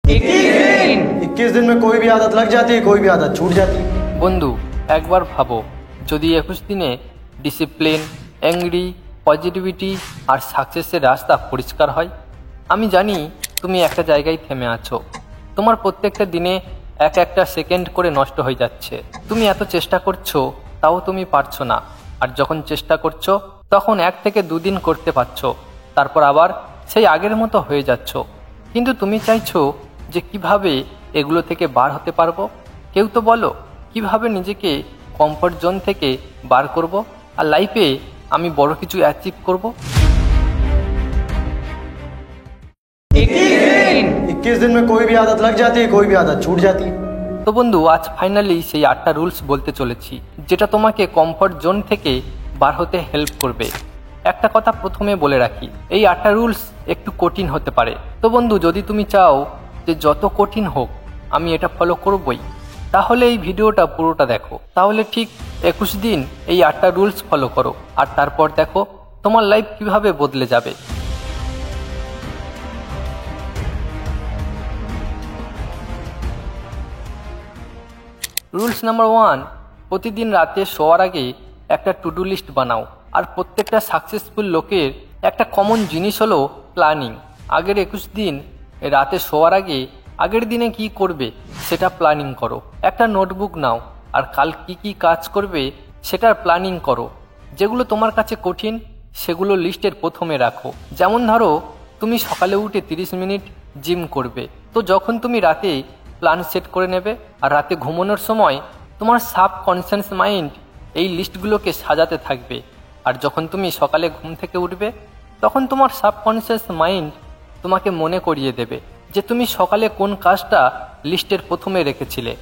21 दिन में कोई भी आदत लग जाती है, कोई भी आदत छूट जाती है। বন্ধু একবার ভাবো, যদি 21 দিনে ডিসিপ্লিন, অ্যাংরি, পজিটিভিটি আর সাকসেসের রাস্তা পরিষ্কার হয়। আমি জানি তুমি একটা জায়গায় থেমে আছো, তোমার প্রত্যেকটা দিনে একটা সেকেন্ড করে নষ্ট হয়ে যাচ্ছে। তুমি এত চেষ্টা করছো, তাও তুমি পারছো না। আর যখন চেষ্টা করছো তখন 1 থেকে 2 দিন করতে পারছো, তারপর আবার সেই আগের মতো হয়ে যাচ্ছ। কিন্তু তুমি চাইছো যে কিভাবে এগুলো থেকে বার হতে পারবো। কেউ তো বলো কিভাবে নিজেকে কমফর্ট জোন থেকে বার করব আর লাইফে আমি বড় কিছু অ্যাচিভ করব। 21 दिन में कोई भी आदत लग जाती है, कोई भी आदत छूट जाती है। তো বন্ধু আজ ফাইনালি সেই 8টা রুলস বলতে চলেছি, যেটা তোমাকে কমফর্ট জোন থেকে বার হতে হেল্প করবে। একটা কথা প্রথমে বলে রাখি, এই 8টা রুলস একটু কঠিন হতে পারে। তো বন্ধু যদি তুমি চাও যে যত কঠিন হোক আমি এটা ফলো করবই, তাহলে এই ভিডিওটা পুরোটা দেখো। তাহলে ঠিক 21 দিন এই 8টা রুলস ফলো করো, আর তারপর দেখো তোমার লাইফ কিভাবে বদলে যাবে। রুলস নাম্বার 1, প্রতিদিন রাতে শোয়ার আগে একটা টু ডু লিস্ট বানাও। আর প্রত্যেকটা সাকসেসফুল লোকের একটা কমন জিনিস হলো প্ল্যানিং। আগের 21 দিন রাতে শোয়ার আগে আগের দিনে কি করবে সেটা প্ল্যানিং করো। একটা নোটবুক নাও আর কাল কি কি কাজ করবে সেটার প্ল্যানিং করো। যেগুলো তোমার কাছে কঠিন সেগুলো লিস্টের প্রথমে রাখো। যেমন ধরো তুমি সকালে উঠে 30 মিনিট জিম করবে, তো যখন তুমি রাতে প্ল্যান সেট করে নেবে আর রাতে ঘুমানোর সময় তোমার সাবকনসিয়াস মাইন্ড এই লিস্টগুলোকে সাজাতে থাকবে। আর যখন তুমি সকালে ঘুম থেকে উঠবে তখন তোমার সাবকনসিয়াস মাইন্ড তোমাকে মনে করিয়ে দেবে যে তুমি সকালে কোন কাজটা লিস্টের প্রথমে রেখেছিলে।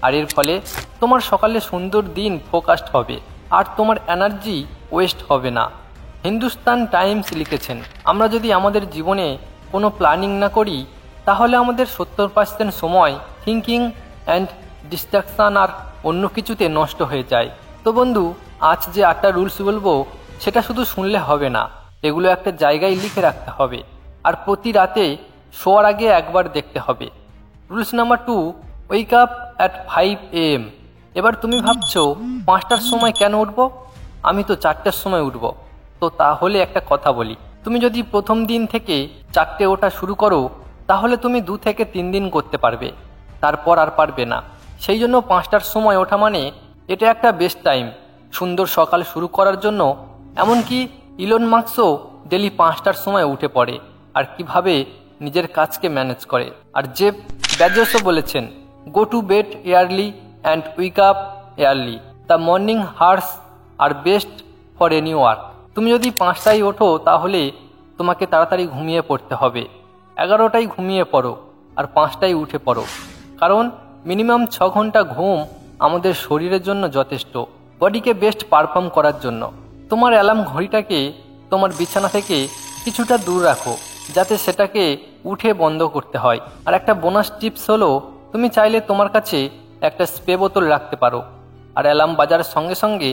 আর এর ফলে তোমার সকালে সুন্দর দিন ফোকাসড হবে আর তোমার এনার্জি ওয়েস্ট হবে না। হিন্দুস্তান টাইমস লিখেছেন, আমরা যদি আমাদের জীবনে কোনো প্ল্যানিং না করি তাহলে আমাদের 70% সময় থিঙ্কিং অ্যান্ড ডিস্ট্রাকশান আর অন্য কিছুতে নষ্ট হয়ে যায়। তো বন্ধু আজ যে 8টা রুলস বলবো সেটা শুধু শুনলে হবে না, এগুলো একটা জায়গায় লিখে রাখতে হবে আর প্রতি রাতে শোয়ার আগে একবার দেখতে হবে। Rules number 2, wake up at 5 AM। এবার তুমি ভাবছো 5টার সময় কেন উঠবো, আমি তো 4টার সময় উঠবো। তো তাহলে একটা কথা বলি, তুমি যদি প্রথম দিন থেকে 4টে ওঠা শুরু করো তাহলে তুমি 2 থেকে 3 দিন করতে পারবে, তারপর আর পারবে না। সেই জন্য 5টার সময় ওঠা মানে এটা একটা বেস্ট টাইম সুন্দর সকাল শুরু করার জন্য। এমনকি ইলন মাস্কও ডেলি 5টার সময় উঠে পড়ে আর কিভাবে নিজের কাজকে ম্যানেজ করে। আর জেফ বেজোসও বলেছেন, go to bed early and wake up early, the morning hours are best for any work. তুমি যদি 5টায় ওঠো তাহলে তোমাকে তাড়াতাড়ি ঘুমিয়ে পড়তে হবে। 11টায় ঘুমিয়ে পড়ো আর 5টায় উঠে পড়ো, কারণ মিনিমাম 6 ঘন্টা ঘুম আমাদের শরীরের জন্য যথেষ্ট, বডিকে বেস্ট পারফর্ম করার জন্য। তোমার অ্যালার্ম ঘড়িটাকে তোমার বিছানা থেকে কিছুটা দূর রাখো যাতে সেটাকে উঠে বন্ধ করতে হয়। আর একটা বোনাস টিপস হলো, তুমি চাইলে তোমার কাছে একটা স্প্রে বোতল রাখতে পারো আর অ্যালার্ম বাজার সঙ্গে সঙ্গে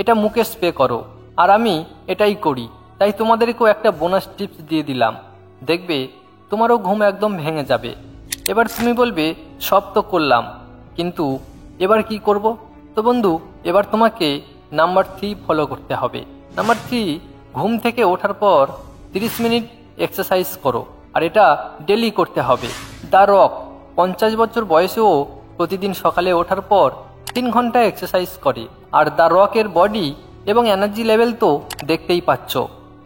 এটা মুখে স্প্রে করো। আর আমি এটাই করি, তাই তোমাদেরকেও একটা বোনাস টিপস দিয়ে দিলাম, দেখবে তোমারও ঘুম একদম ভেঙে যাবে। এবার তুমি বলবে সব তো করলাম, কিন্তু এবার কি করব? তো বন্ধু এবার তোমাকে নাম্বার 3 ফলো করতে হবে। নাম্বার 3, ঘুম থেকে ওঠার পর 30 মিনিট এক্সারসাইজ করো, আর এটা ডেলি করতে হবে। দ্য রক 50 বছর বয়সেও প্রতিদিন সকালে ওঠার পর 3 ঘন্টা এক্সারসাইজ করে। আর দ্য রকের বডি এবং এনার্জি লেভেল তো দেখতেই পাচ্ছ।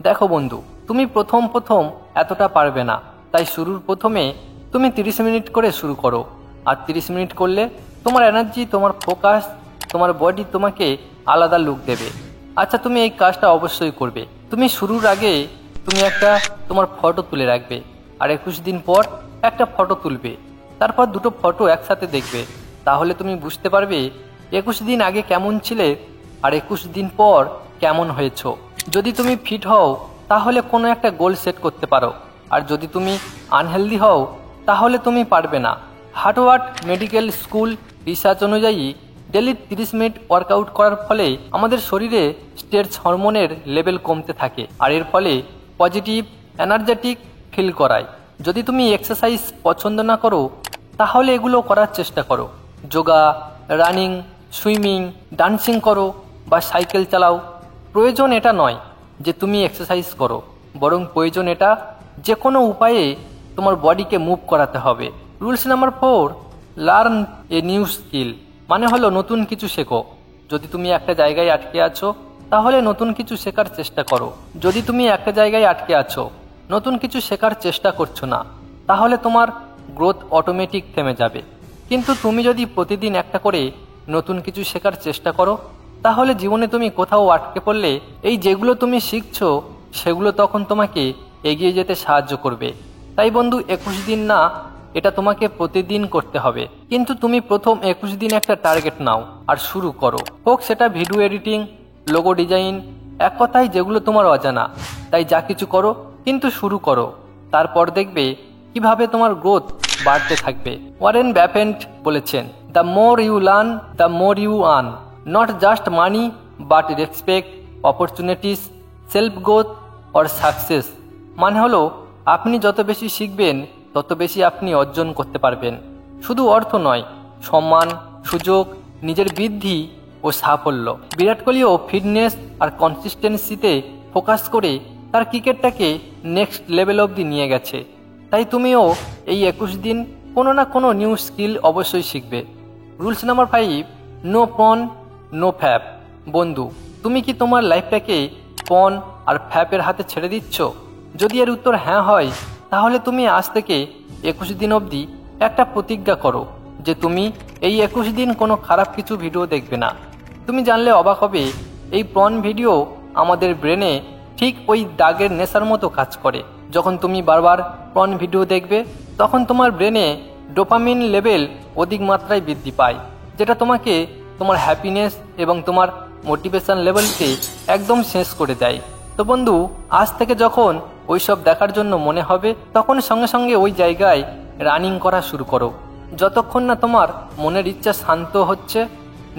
দেখো বন্ধু, তুমি প্রথম এতটা পারবে না, তাই শুরুর প্রথমে তুমি 30 মিনিট করে শুরু করো। আর 30 মিনিট করলে তোমার এনার্জি, তোমার ফোকাস, তোমার বডি তোমাকে আলাদা লুক দেবে। আচ্ছা, তুমি এই কাজটা অবশ্যই করবে। তুমি শুরুর আগে তুমি একটা তোমার ফটো তুলে রাখবে আর 21 দিন পর একটা ফটো তুলবে, তারপর 2টো ফটো একসাথে দেখবে। তাহলে তুমি বুঝতে পারবে 21 দিন আগে কেমন ছিলে আর 21 দিন পর কেমন হয়েছো। যদি তুমি ফিট হও তাহলে কোনো একটা গোল সেট করতে পারো, আর যদি তুমি আনহেলদি হও তাহলে তুমি পারবে না। হার্ভার্ড মেডিকেল স্কুল রিসার্চ অনুযায়ী ডেলি 30 মিনিট ওয়ার্কআউট করার ফলে আমাদের শরীরে স্ট্রেস হরমোনের লেভেল কমতে থাকে, আর এর ফলে পজিটিভ এনার্জেটিক ফিল করায়, যদি তুমি এক্সারসাইজ পছন্দ না করো তাহলে এগুলো করার চেষ্টা করো। যোগা, রানিং, সুইমিং, ডান্সিং করো বা সাইকেল চালাও। প্রয়োজন এটা নয় যে তুমি এক্সারসাইজ করো, বরং প্রয়োজন এটা যে কোনো উপায়ে তোমার বডিকে মুভ করাতে হবে। Rules number 4, learn a new skill, মানে হলো নতুন কিছু শেখো। যদি তুমি একটা জায়গায় আটকে আছো তাহলে নতুন কিছু শেখার চেষ্টা করো। যদি তুমি একটা জায়গায় আটকে আছো, নতুন কিছু শেখার চেষ্টা করছো না, তাহলে তোমার গ্রোথ অটোমেটিক থেমে যাবে। কিন্তু তুমি যদি প্রতিদিন একটা করে নতুন কিছু শেখার চেষ্টা করো, তাহলে জীবনে তুমি কোথাও আটকে পড়লে এই যেগুলো তুমি শিখছো সেগুলো তখন তোমাকে এগিয়ে যেতে সাহায্য করবে। তাই বন্ধু, 21 দিন না, এটা তোমাকে প্রতিদিন করতে হবে। কিন্তু তুমি প্রথম 21 দিন একটা টার্গেট নাও আর শুরু করো। হোক সেটা ভিডিও এডিটিং, লোগো ডিজাইন, এক কথায় যেগুলো তোমার অজানা। তাই যা কিছু করো, কিন্তু শুরু করো। তারপর দেখবে কিভাবে তোমার গ্রোথ বাড়তে থাকবে। ওয়ারেন বাফেট বলেছেন, the more you learn the more you earn, not just money but respect, opportunities, self growth or success. মানে হলো আপনি যত বেশি শিখবেন তত বেশি আপনি অর্জন করতে পারবেন। শুধু অর্থ নয়, সম্মান, সুযোগ, নিজের বৃদ্ধি ও সাফল্য। বিরাট কোহলিও ফিটনেস আর কনসিস্টেন্সিতে ফোকাস করে তার ক্রিকেটটাকে নেক্সট লেভেল অবধি নিয়ে গেছে। তাই তুমিও এই 21 দিন কোনো না কোনো নিউ স্কিল অবশ্যই শিখবে। রুলস নাম্বার 5, নো পন নো ফ্যাপ। বন্ধু, তুমি কি তোমার লাইফটাকে পন আর ফ্যাপের হাতে ছেড়ে দিচ্ছ? যদি এর উত্তর হ্যাঁ হয়, তাহলে তুমি আজ থেকে 21 দিন অবধি একটা প্রতিজ্ঞা করো যে তুমি এই 21 দিন কোনো খারাপ কিছু ভিডিও দেখবে না। তুমি জানলে অবাক হবে, এই পর্ন ভিডিও আমাদের ব্রেনে ঠিক ওই দাগের নেশার মতো কাজ করে। যখন তুমি বারবার পর্ন ভিডিও দেখবে, তখন তোমার ব্রেনে ডোপামিন লেভেল অধিক মাত্রায় বৃদ্ধি পায়, যেটা তোমাকে তোমার হ্যাপিনেস এবং তোমার মোটিভেশন লেভেলকে একদম শেষ করে দেয়। তো বন্ধু, আজ থেকে যখন ওইসব দেখার জন্য মনে হবে, তখন সঙ্গে সঙ্গে ওই জায়গায় রানিং করা শুরু করো। যতক্ষণ না তোমার মনের ইচ্ছা শান্ত হচ্ছে,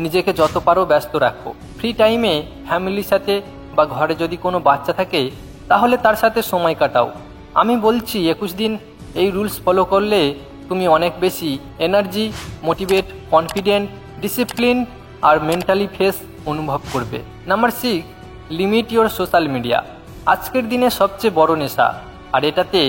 নিজেকে যত পারো ব্যস্ত রাখো। ফ্রি টাইমে ফ্যামিলির সাথে বা ঘরে যদি কোনো বাচ্চা থাকে তাহলে তার সাথে সময় কাটাও। আমি বলছি 21 দিন এই রুলস ফলো করলে তুমি অনেক বেশি এনার্জি, মোটিভেট, কনফিডেন্ট, ডিসিপ্লিন আর মেন্টালি ফ্রেশ অনুভব করবে। Number 6, limit your social media. আজকের দিনে সবচেয়ে বড় নেশা, আর এটাতে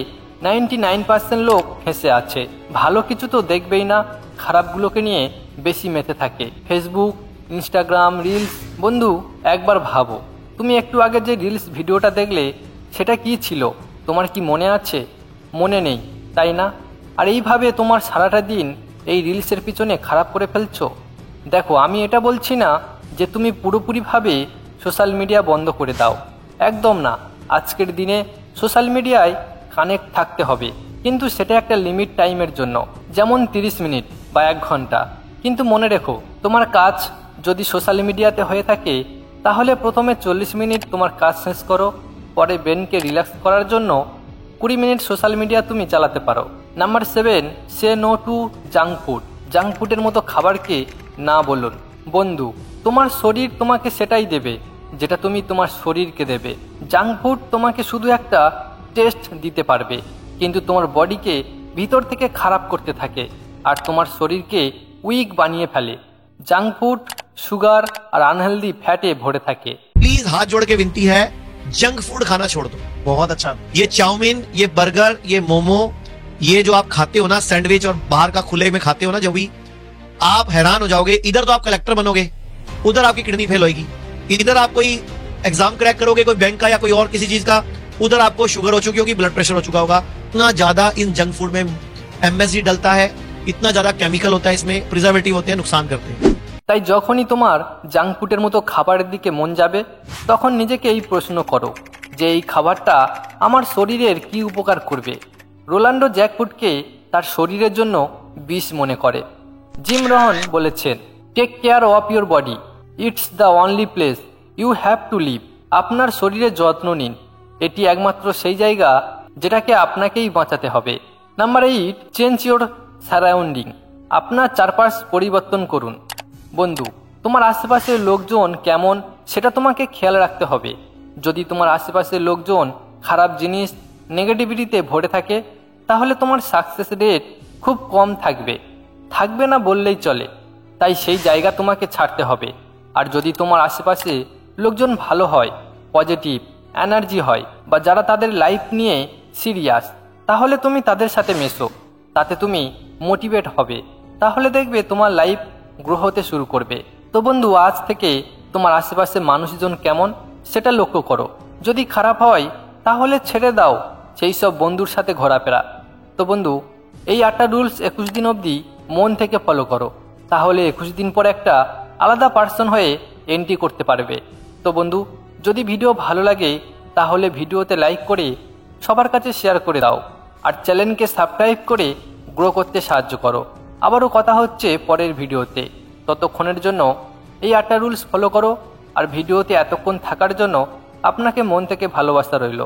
99% লোক ফেঁসে আছে। ভালো কিছু তো দেখবেই না, খারাপগুলোকে নিয়ে বেশি মেতে থাকে। Facebook, Instagram, reels. বন্ধু, একবার ভাবো, তুমি একটু আগে যে রিলস ভিডিওটা দেখলে সেটা কি ছিল? তোমার কি মনে আছে? মনে নেই, তাই না? আর এইভাবে তোমার সারাটা দিন এই রিলসের পিছনে খারাপ করে ফেলছো। দেখো, আমি এটা বলছি না যে তুমি পুরোপুরিভাবে সোশ্যাল মিডিয়া বন্ধ করে দাও, একদম না। আজকের দিনে সোশ্যাল মিডিয়ায় কানেক্ট থাকতে হবে, কিন্তু সেটা একটা লিমিট টাইমের জন্য, যেমন 30 মিনিট বা 1 ঘন্টা। কিন্তু মনে রেখো, তোমার কাজ যদি সোশ্যাল মিডিয়াতে হয়ে থাকে তাহলে প্রথমে 40 মিনিট তোমার কাজ শেষ করো, পরে ব্রেনকে রিল্যাক্স করার জন্য 20 মিনিট সোশ্যাল মিডিয়া তুমি চালাতে পারো। Number 7, say no to junk food. Junk ফুডের মতো খাবারকে না বলুন। বন্ধু, তোমার শরীর তোমাকে সেটাই দেবে যেটা তুমি তোমার শরীরকে দেবে। জাঙ্ক ফুড তোমাকে শুধু একটা টেস্ট দিতে পারবে, কিন্তু তোমার বডিকে ভিতর থেকে খারাপ করতে থাকে আর তোমার শরীরকে উইক বানিয়ে ফেলে। জাঙ্ক ফুড সুগার আর আনহেলদি ফ্যাটে ভরে থাকে। प्लीज हाथ जोड़ के विनती है, जंक फूड खाना छोड़ दो। बहुत अच्छा। ये चाउमीन, ये बर्गर, ये मोमो, ये जो आप खाते हो ना, सैंडविच और बाहर का खुले में खाते हो ना, जो भी, आप हैरान हो जाओगे। इधर तो आप कलेक्टर बनोगे, उधर आपकी किडनी फेल होगी। इधर आप कोई एग्जाम क्रैक करोगे, कोई बैंक का या कोई और किसी चीज का, उधर आपको शुगर हो चुकी होगी, ब्लड प्रेशर हो चुका होगा। इतना ज्यादा इन जंक फूड में एमएसजी डलता है, इतना ज्यादा केमिकल होता है इसमें, प्रिजर्वेटिव होते हैं, नुकसान करते हैं। তাই যখনই তোমার জাঙ্ক ফুডের মতো খাবারের দিকে মন যাবে, তখন নিজেকে এই প্রশ্ন করো যে এই খাবারটা আমার শরীরের কি উপকার করবে। রোনাল্ডো জ্যাকফুডকে তার শরীরের জন্য বিষ মনে করে। জিম রহন বলেছেন, take care of your body, it's the only place you have to live. আপনার শরীরের যত্ন নিন, এটি একমাত্র সেই জায়গা যেটাকে আপনাকেই বাঁচাতে হবে। Number 8, change your surrounding. আপনার চারপাশ পরিবর্তন করুন। বন্ধু, তোমার আশেপাশের লোকজন কেমন সেটা তোমাকে খেয়াল রাখতে হবে। যদি তোমার আশেপাশের লোকজন খারাপ জিনিস, নেগেটিভিটিতে ভরে থাকে, তাহলে তোমার সাকসেস রেট খুব কম থাকবে না বললেই চলে। তাই সেই জায়গা তোমাকে ছাড়তে হবে। আর যদি তোমার আশেপাশে লোকজন ভালো হয়, পজিটিভ এনার্জি হয়, বা যারা তাদের লাইফ নিয়ে সিরিয়াস, তাহলে তুমি তাদের সাথে মেশো। তাতে তুমি মোটিভেট হবে। তাহলে দেখবে তোমার লাইফ গ্রো হতে শুরু করবে। তো বন্ধু, আজ থেকে তোমার আশেপাশে মানুষজন কেমন সেটা লক্ষ্য করো। যদি খারাপ হয় তাহলে ছেড়ে দাও সেই সব বন্ধুর সাথে ঘোরাফেরা। তো বন্ধু, এই 8টা রুলস 21 দিন অবধি মন থেকে ফলো করো। তাহলে 21 দিন পর একটা আলাদা পার্সন হয়ে এন্ট্রি করতে পারবে। তো বন্ধু, যদি ভিডিও ভালো লাগে তাহলে ভিডিওতে লাইক করে সবার কাছে শেয়ার করে দাও। আর চ্যানেলকে সাবস্ক্রাইব করে গ্রো করতে সাহায্য করো। আবারও কথা হচ্ছে পরের ভিডিওতে। ততক্ষণের জন্য এই 8টা রুলস ফলো করো। আর ভিডিওতে এতক্ষণ থাকার জন্য আপনাকে মন থেকে ভালোবাসা রইল।